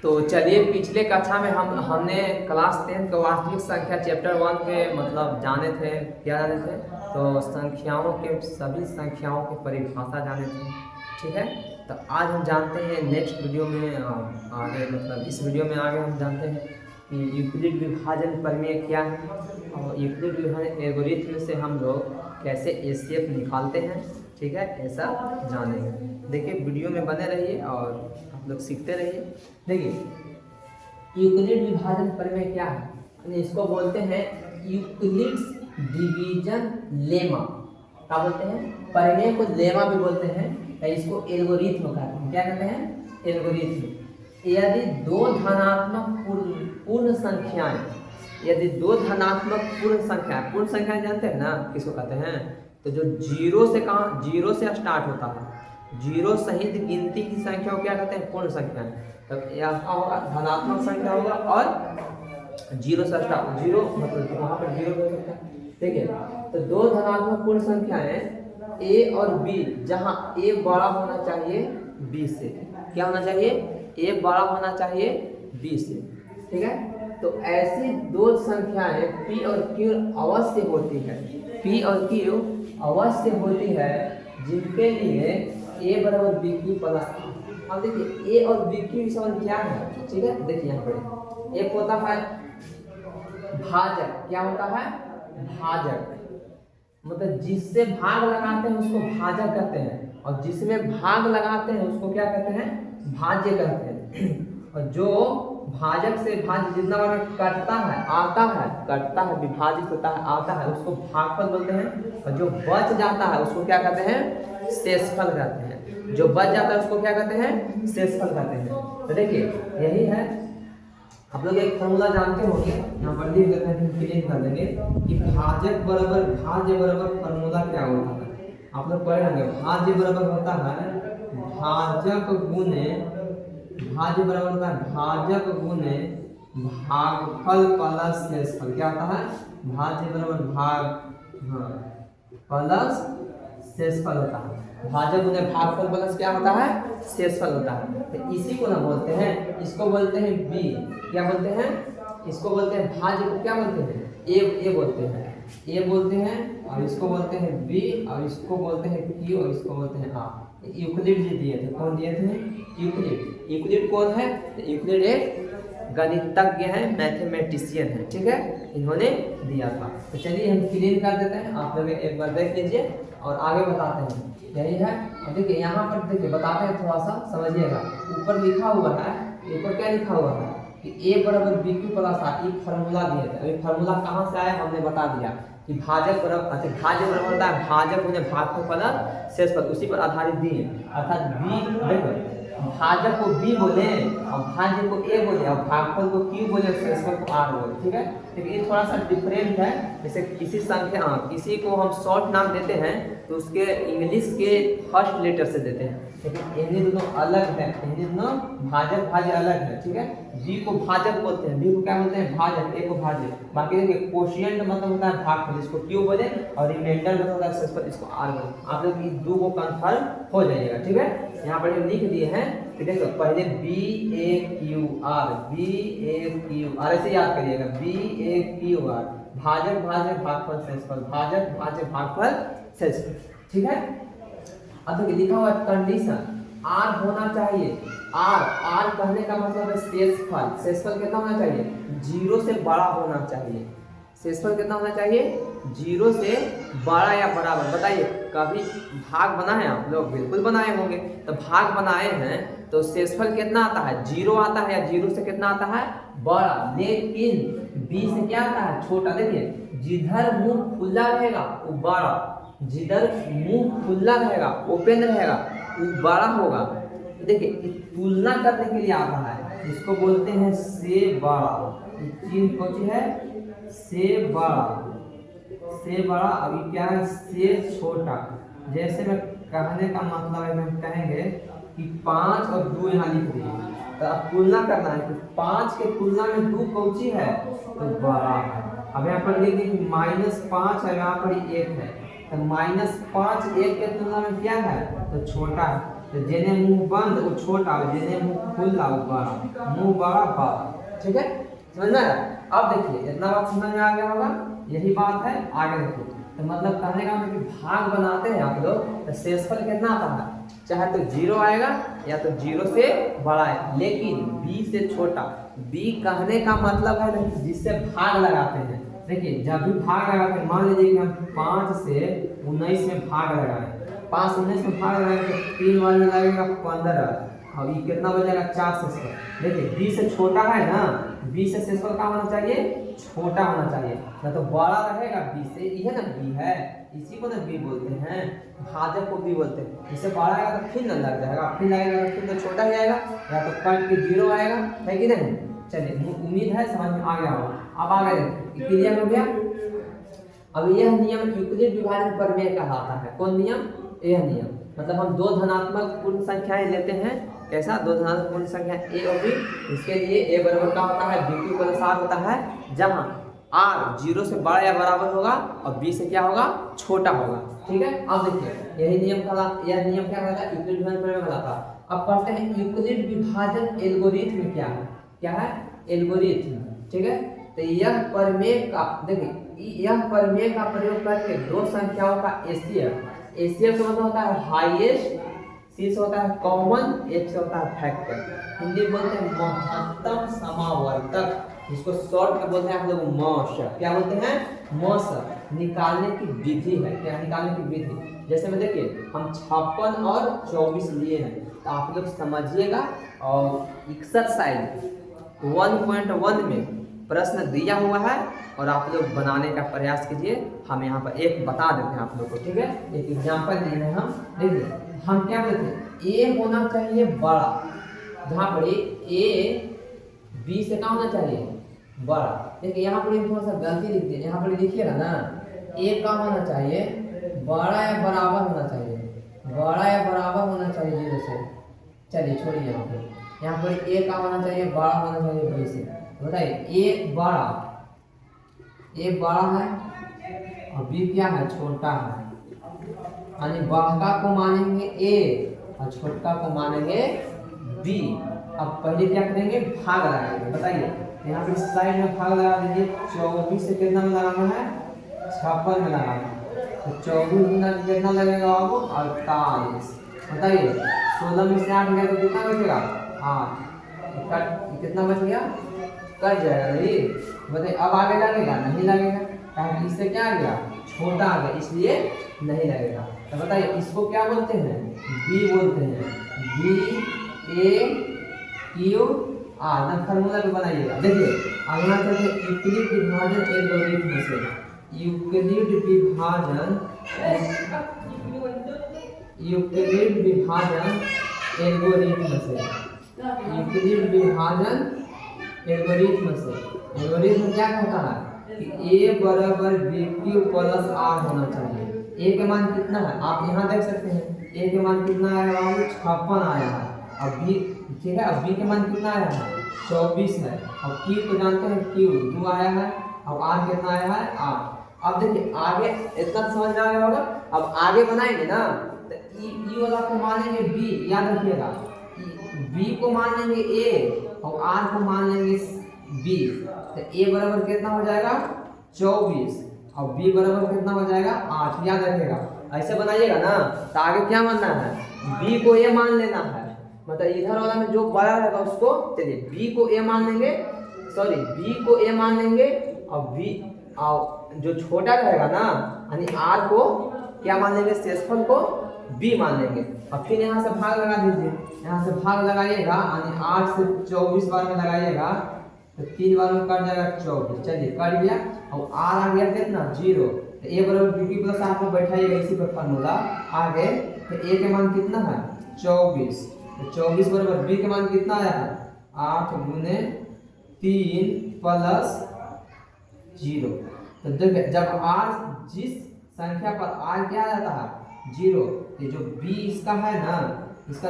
तो चलिए, पिछले कक्षा में हमने क्लास 10 का वास्तविक संख्या चैप्टर 1 के मतलब जाने थे, क्या जाने थे, तो संख्याओं के सभी संख्याओं की परिभाषा जाने थे। ठीक है, तो आज हम जानते हैं नेक्स्ट वीडियो में आगे, मतलब इस वीडियो में आगे हम जानते हैं कि यूक्लिड विभाजन प्रमेय क्या है और यूक्लिड विभाजन एल्गोरिथ्म से हम लोग कैसे एचसीएफ निकालते हैं। ठीक है, ऐसा जानेंगे। देखिए, वीडियो में बने रहिए और आप लोग सीखते रहिए। देखिए, यूक्लिड विभाजन प्रमेय क्या है, इसको बोलते हैं यूक्लिड्स डिवीजन लेमा। क्या बोलते हैं? प्रमेय को लेमा भी बोलते हैं, इसको एल्गोरिथ्म कहते हैं। क्या कहते हैं? एल्गोरिथ्म। यदि दो धनात्मक पूर्ण संख्याएं, यदि दो धनात्मक पूर्ण संख्याएं जानते हैं ना किसको कहते हैं? तो जो जीरो से स्टार्ट होता है, जीरो सहित गिनती की संख्या को क्या कहते हैं? पूर्ण संख्याएं। तब यह होगा धनात्मक संख्या होगा और जीरो से स्टार्ट, जीरो मतलब वहां पर जीरो हो सकता है। ठीक है, तो दो धनात्मक पूर्ण संख्याएं ए और बी, जहां ए बड़ा होना चाहिए बी से। क्या होना चाहिए? ए बड़ा होना चाहिए बी से। ठीक है, तो ऐसी दो संख्याएं पी और क्यू अवश्य होती है, पी और क्यू अवश्य होती है, जिनके लिए ए बराबर बी क्यू प्लस। अब देखिए, ए और बी क्यू की संबंध क्या है? ठीक है, देखिए यहाँ पर एक होता है भाजक। क्या होता है? भाजक, मतलब जिससे भाग लगाते हैं उसको भाजक कहते हैं, और जिसमें भाग लगाते हैं उसको क्या कहते हैं? भाज्य कहते हैं। और जो भाजक से भाज्य जितना बार कटता है, विभाजित होता है, आता है, उसको भागफल बोलते हैं। और जो बच जाता है उसको क्या कहते हैं? शेषफल कहते हैं। जो बच जाता है उसको क्या कहते हैं? शेषफल कहते हैं। तो देखिए, यही है। आप लोग एक फॉर्मूला जानते होंगे, यहाँ पर लिख देते हैं, क्लियर कर देंगे कि भाजक बराबर भाज्य बराबर फॉर्मूला क्या होता है। आप लोग पढ़े होंगे, भाज्य बराबर होता है भाजक गुने, भाज्य बराबर होता है भाजक गुने भागफल प्लस शेषफल। क्या होता है? भाज्य बराबर प्लस शेषफल होता है। भाजक गुने भागफल प्लस क्या होता है? शेषफल होता है। तो इसी को ना बोलते हैं, इसको बोलते हैं बी। क्या बोलते हैं? इसको बोलते हैं भाज्य को क्या बोलते हैं? ए बोलते हैं, ए बोलते हैं, और इसको बोलते हैं बी, और इसको बोलते हैं क्यू, और इसको बोलते हैं आ। यूक्लिड जी दिए थे, कौन दिए थे? यूक्लिड। यूक्लिड कौन है? यूक्लिड एक गणितज्ञ है, मैथमेटिशियन है। ठीक है, इन्होंने दिया था। तो चलिए हम क्लियर कर देते हैं, आप लोग एक बार देख लीजिए और आगे बताते हैं। यही है। अब देखिए, यहाँ पर देखिए बताते हैं, थोड़ा सा समझिएगा। ऊपर लिखा हुआ है, ऊपर क्या लिखा हुआ है कि ए बराबर बी क्यू प्लस आर, ये फार्मूला दिए थे। अभी फार्मूला कहाँ से आया हमने बता दिया कि भाजक बराबर, अच्छा भाज्य बराबर होता है भाजक उन्हें भागफल प्लस शेषफल, उसी पर आधारित दिए। अर्थात बी, देखो भाजक को बी बोले और भाज्य को ए बोले और भागफल को क्यू बोले और शेषफल को आर बोले। ठीक है, लेकिन ये थोड़ा सा डिफरेंट है। जैसे किसी संख्या, किसी को हम शॉर्ट नाम देते हैं तो उसके इंग्लिश के फर्स्ट लेटर से देते हैं, लेकिन इन्हीं दोनों अलग है, इन्हीं दोनों भाजक भाज्य अलग है। ठीक है, बी को भाजक बोलते हैं, बी को क्या बोलते हैं? भाजक, ए को भाज्य। बाकी देखिए, कोशिएंट मतलब होता है भागफल, इसको क्यू बोले, और रिमाइंडर मतलब होता है शेषफल, इसको आर बोले। आप लोग इस दो को कंफर्म हो जाइएगा। ठीक है, यहाँ पर हम लिख दिए हैं कि देखो पहले बी ए क्यू आर, बी ए क्यू आर, ऐसे याद करिएगा, बी ए क्यू आर, भाजक भाज्य भागफल शेषफल, भाजक भाज्य भागफल शेषफल। ठीक है, अब देखिए लिखा हुआ कंडीशन आर होना चाहिए। आर कहने का मतलब है शेषफल। शेषफल कितना होना चाहिए? जीरो से बड़ा होना चाहिए। शेषफल कितना होना चाहिए? जीरो से बड़ा या बराबर। बताइए, कभी भाग बनाए आप लोग? बिल्कुल बनाए होंगे। तो भाग बनाए हैं तो शेषफल कितना आता है? जीरो आता है, या जीरो से कितना आता है? बड़ा। लेकिन बी से क्या आता है? छोटा। देखिए, जिधर मुंह खुला रहेगा वो बड़ा, जिधर मुंह खुला रहेगा, ओपन रहेगा, वो बड़ा होगा। देखिए, तुलना करने के लिए आता है, इसको बोलते हैं से बड़ा। चीज कौन सी है? से बड़ा, से बड़ा। अभी क्या है? से छोटा। जैसे मैं कहने का मतलब है, हम कहेंगे कि 5 और 2 यहाँ लिख दिए, तो अब तुलना करना है कि 5 के तुलना में 2 कौची है? तो बड़ा है। अब यहाँ पर लिख दिए कि -5 है, यहाँ पर 1 है, तो -5 1 के तुलना में क्या है? तो छोटा है। तो जेने मुंह बंद वो छोटा, जेने मुंह खुला वो बड़ा, मुंह बड़ा बड़ा। ठीक है, समझ में आया? अब देखिए इतना बात समझ में आ गया होगा, यही बात है। आगे देखिए, तो मतलब कहने का मतलब कि भाग बनाते हैं आप लोग तो शेषफल कितना आता है, चाहे तो 0 आएगा या तो 0 से बड़ा है, लेकिन b से छोटा। b कहने का मतलब है जिससे भाग लगाते हैं। देखिए जब भी भाग लगाते हैं, मान लीजिए कि हम 5 से 19 में भाग लगाए, 5 से 19 में भाग लगाए तो 3 बार में लगेगा 15, और ये कितना बचेगा 4 से। देखिए b से छोटा है ना, b से शेषफल क्या होना चाहिए, छोटा होना चाहिए, ना तो बड़ा रहेगा b से, ये ना b है, इसी को ना b बोलते हैं, भाजक को b बोलते हैं। इससे बड़ा आएगा तो फिर न लग जाएगा, फिर लगेगा तो फिर तो छोटा ही आएगा, या तो कट के 0 आएगा, है कि नहीं। चलिए उम्मीद है समझ में आ गया होगा। अब आगे देखिए क्लियर हो गया। अब यह नियम यूक्लिड विभाजन प्रमेय कहलाता है। कौन नियम, यह नियम। मतलब हम दो धनात्मक पूर्ण संख्याएं लेते हैं, कैसा, दो धनात्मक पूर्ण संख्या a और b, इसके लिए a बराबर का होता है b के अनुसार होता है, जहां r 0 से बड़ा या बराबर होगा और b से क्या होगा, छोटा होगा। ठीक है, अब देखिए यही नियम यह नियम क्या कहलाता है, यूक्लिड विभाजन प्रमेय कहलाता है। अब पढ़ते हैं यूक्लिड विभाजन एल्गोरिथ्म क्या है, क्या है, एल्गोरिथ्म। ठीक है, तो यह प्रमेय का, देखिए यह प्रमेय का प्रयोग करके दो संख्याओं का एचसीएफ का मतलब होता है हाईएस्ट, सी से होता है कॉमन, एच से होता है फैक्टर। हिंदी में बोलते हैं महत्तम समावर्तक, जिसको शॉर्ट में बोलते हैं आप लोग मॉस। क्या बोलते हैं, मॉस, निकालने की विधि है। क्या निकालने की विधि, जैसे में देखिए हम 56 और 24 लिए हैं, तो आप लोग समझिएगा। और एक्सरसाइज 1.1 में प्रश्न दिया हुआ है और आप लोग बनाने का प्रयास कीजिए। हम यहाँ पर एक बता देते हैं आप लोग को, ठीक है, एक एग्जाम्पल दिए हैं हम। देखिए हम क्या बोलते हैं, ए होना चाहिए बड़ा, जहाँ पर ए बी से क्या होना चाहिए, बड़ा। देखिए यहाँ पर थोड़ा सा गलती लिख दिए, यहाँ पर लिखिएगा ना, ए का होना चाहिए बड़ा या बराबर होना चाहिए, बड़ा या बराबर होना चाहिए 0 से। चलिए छोड़िए, यहाँ पर ए का होना चाहिए बड़ा होना चाहिए बी से। बताइए ए बड़ा है और बी क्या है, छोटा है, यानी बड़ा को मानेंगे ए और छोटा को मानेंगे बी। अब पहले क्या करेंगे, भाग लगाएंगे। बताइए यहाँ पे साइड में भाग लगा दीजिए, 24 से कितना में लगाना है, 56 में लगाना है, तो 24 में कितना लगेगा आपको, 48। बताइए 16 में से 8 गया तो कितना बचेगा, 8, कितना बच गया, कट जाएगा नहीं। बताइए अब आगे लगेगा, नहीं लगेगा, कारण इससे क्या आ गया, छोटा आ गया, इसलिए नहीं लगेगा। तो बताइए इसको क्या बोलते हैं, बी बोलते हैं, बी ए क्यू आर। ना फार्मूला भी बनाइएगा। देखिए अगला चलते यूक्लिड विभाजन एल्गोरिथ्म से, यूक्लिड विभाजन एल्गोरिथ्म से, यूक्लिड विभाजन एल्गोरिथ्म से। एल्गोरिथ्म क्या कहता है कि ए बराबर बी क्यू प्लस आर होना चाहिए। ए के मान कितना है, आप यहाँ देख सकते हैं, ए के मान कितना आया है, 56 आया है। अब बी, ठीक है, अब बी के मान कितना आया है, 24 है। अब क्यू तो जानते हैं, क्यू 2 आया है। अब आर कितना आया है, 8। अब देखिए आगे इतना समझ में आ गया होगा। अब आगे बनाएंगे ना, तो ई वाला को मानेंगे बी, याद रखिएगा, बी को मान लेंगे ए और आर को मान लेंगे बी। तो ए बराबर कितना हो जाएगा, 24, और बी बराबर कितना हो जाएगा, 8। याद रखिएगा, ऐसे बनाइएगा ना, तो आगे क्या मानना है, बी को ए मान लेना है। मतलब इधर वाला में जो बड़ा रहेगा उसको, चलिए बी को ए मान लेंगे, सॉरी बी को ए मान लेंगे, और बी और जो छोटा रहेगा ना, यानी आर को क्या मान लेंगे, शेषफल को बी मान लेंगे। और फिर यहाँ से भाग लगा दीजिए, यहाँ से भाग लगाइएगा, यानी 8 से 24 बार में लगाइएगा तो 3 बार में कट जाएगा 24। चलिए कट गया, और आर आ गया कितना, 0। तो ए बराबर बी प्लस आर में बैठाइएगा, इसी पर फार्मूला आगे। तो ए के मान कितना है, 24, तो 24 बराबर बी के मान कितना आया है, 8 गुने 3 प्लस 0। तो देखिए जब आर, जिस संख्या पर आर क्या आ जाता है, 0, ये जो बी इसका है ना, इसका